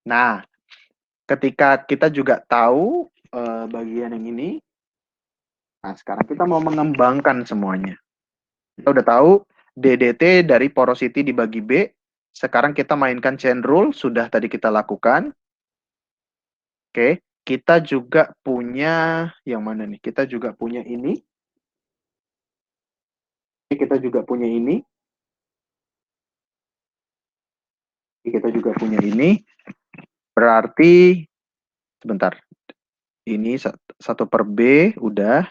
Nah, ketika kita juga tahu bagian yang ini, nah sekarang kita mau mengembangkan semuanya. Kita udah tahu DDT dari porosity dibagi B. Sekarang kita mainkan chain rule, sudah tadi kita lakukan. Oke, kita juga punya yang mana nih? Kita juga punya ini. Kita juga punya ini. Kita juga punya ini. Berarti sebentar. Ini 1/B udah.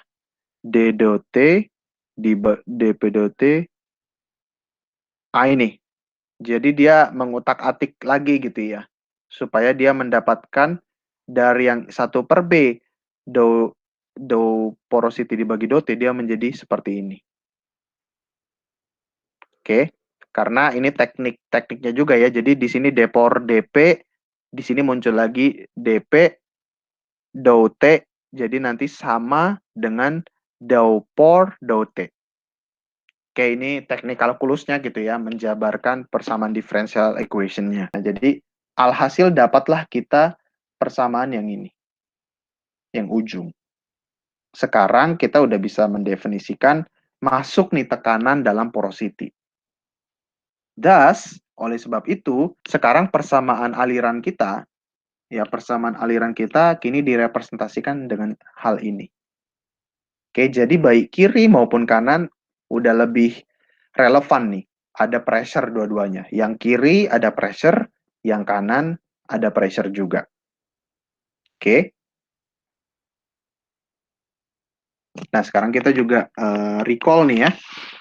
D dot T di DP dot T. Ini. Jadi dia mengutak-atik lagi gitu ya. Supaya dia mendapatkan dari yang 1/B do porosity dibagi do T, dia menjadi seperti ini. Oke. Karena ini tekniknya juga ya. Jadi di sini depor DP, di sini muncul lagi DP do T. Jadi nanti sama dengan do por do T. Oke, ini teknik kalkulusnya gitu ya, menjabarkan persamaan differential equation-nya. Nah, jadi alhasil dapatlah kita persamaan yang ini, yang ujung. Sekarang kita udah bisa mendefinisikan masuk nih tekanan dalam porosity. Thus, oleh sebab itu, sekarang persamaan aliran kita, ya persamaan aliran kita kini direpresentasikan dengan hal ini. Oke, jadi baik kiri maupun kanan udah lebih relevan nih. Ada pressure dua-duanya. Yang kiri ada pressure, yang kanan ada pressure juga. Oke. Nah, sekarang kita juga recall nih ya.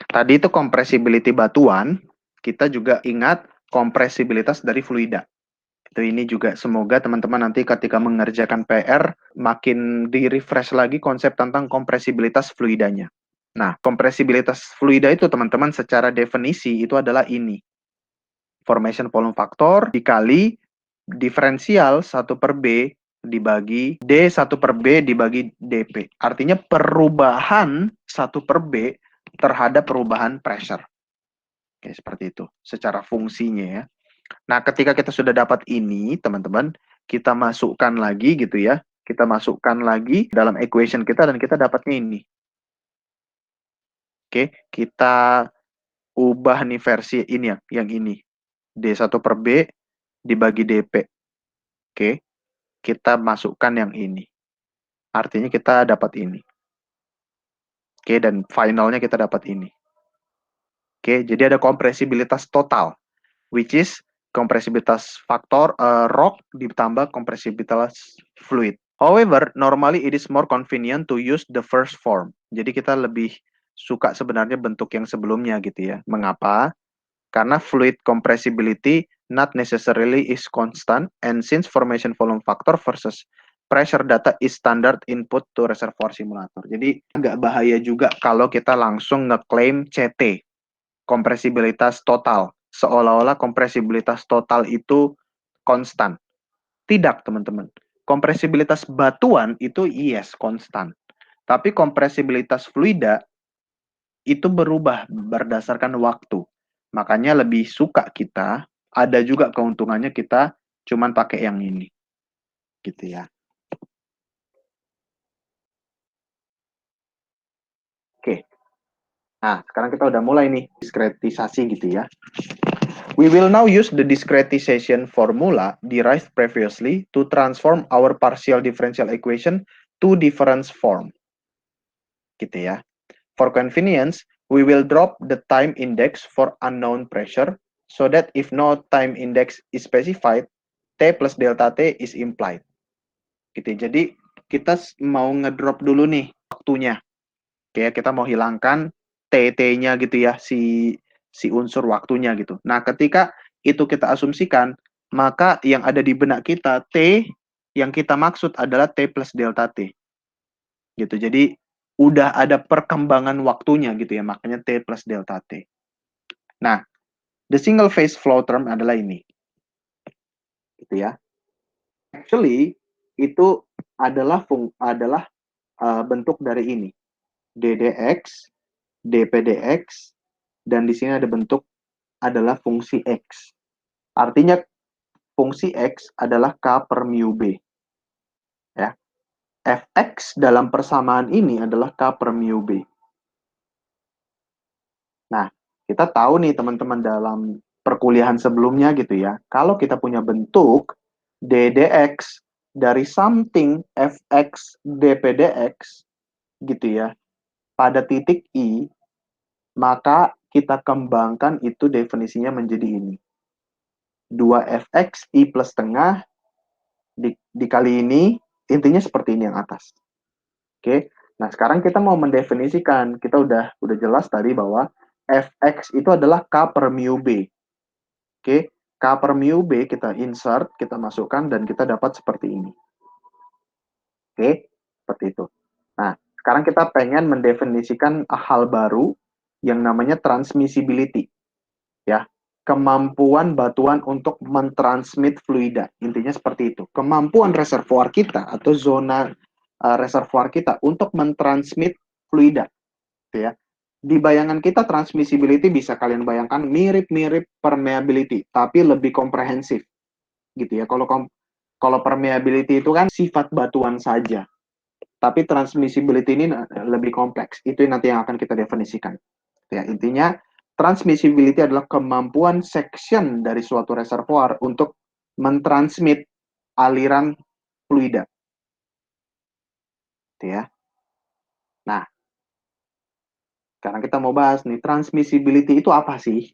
Tadi itu compressibility batuan, kita juga ingat compressibilitas dari fluida. Itu ini juga semoga teman-teman nanti ketika mengerjakan PR makin di-refresh lagi konsep tentang compressibilitas fluidanya. Nah, compressibilitas fluida itu teman-teman secara definisi itu adalah ini. Formation volume factor dikali diferensial 1/B dibagi D1/B dibagi DP. Artinya perubahan 1/B terhadap perubahan pressure. Oke, seperti itu. Secara fungsinya ya. Nah, ketika kita sudah dapat ini, teman-teman, kita masukkan lagi gitu ya. Kita masukkan lagi dalam equation kita dan kita dapatnya ini. Oke, kita ubah nih versi ini ya, yang ini. D1/B dibagi DP. Oke, kita masukkan yang ini. Artinya kita dapat ini. Oke, dan finalnya kita dapat ini. Oke, jadi ada compresibilitas total, which is compresibilitas faktor rock ditambah compresibilitas fluid. However, normally it is more convenient to use the first form. Jadi kita lebih suka sebenarnya bentuk yang sebelumnya gitu ya. Mengapa? Karena fluid compressibility not necessarily is constant, and since formation volume factor versus pressure data is standard input to reservoir simulator. Jadi agak bahaya juga kalau kita langsung ngeklaim CT, compresibilitas total. Seolah-olah compresibilitas total itu konstan. Tidak, teman-teman. Compresibilitas batuan itu yes, konstan. Tapi compresibilitas fluida itu berubah berdasarkan waktu. Makanya lebih suka kita, ada juga keuntungannya kita cuman pakai yang ini. Gitu ya. Oke. Nah, sekarang kita udah mulai nih diskretisasi gitu ya. We will now use the discretization formula derived previously to transform our partial differential equation to difference form. Gitu ya. For convenience, we will drop the time index for unknown pressure so that if no time index is specified, T plus delta T is implied. Gitu. Jadi kita mau ngedrop dulu nih waktunya. Kayak kita mau hilangkan TT-nya gitu ya, si unsur waktunya gitu. Nah, ketika itu kita asumsikan, maka yang ada di benak kita T yang kita maksud adalah T plus delta T. Gitu. Jadi udah ada perkembangan waktunya gitu ya, makanya T plus delta T. Nah, the single phase flow term adalah ini. Gitu ya. Actually, itu adalah bentuk dari ini. DDX, DPDX, dan di sini ada bentuk adalah fungsi X. Artinya fungsi X adalah K per mu B. Ya. Fx dalam persamaan ini adalah K per mu B. Nah, kita tahu nih teman-teman dalam perkuliahan sebelumnya gitu ya, kalau kita punya bentuk ddx dari something fx dpdx gitu ya, pada titik I, maka kita kembangkan itu definisinya menjadi ini. 2fx I plus tengah dikali ini, intinya seperti ini yang atas. Oke, nah sekarang kita mau mendefinisikan, kita udah jelas tadi bahwa fx itu adalah K per mu B. Oke, K per mu B kita insert, kita masukkan, dan kita dapat seperti ini. Oke, seperti itu. Nah, sekarang kita pengen mendefinisikan hal baru yang namanya transmissibility. Ya, kemampuan batuan untuk mentransmit fluida. Intinya seperti itu. Kemampuan reservoir kita atau zona reservoir kita untuk mentransmit fluida. Gitu ya. Di bayangan kita transmissibility bisa kalian bayangkan mirip-mirip permeability, tapi lebih komprehensif. Gitu ya. Kalau permeability itu kan sifat batuan saja. Tapi transmissibility ini lebih kompleks. Itu nanti yang akan kita definisikan. Ya, intinya transmissibility adalah kemampuan section dari suatu reservoir untuk mentransmit aliran fluida. Ya. Nah, sekarang kita mau bahas nih, transmissibility itu apa sih?